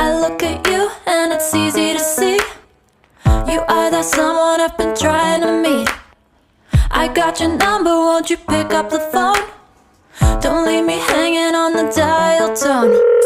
I look at you and it's easy to see you are that someone I've been trying to meet. I got your number, won't you pick up the phone? Don't leave me hanging on the dial tone.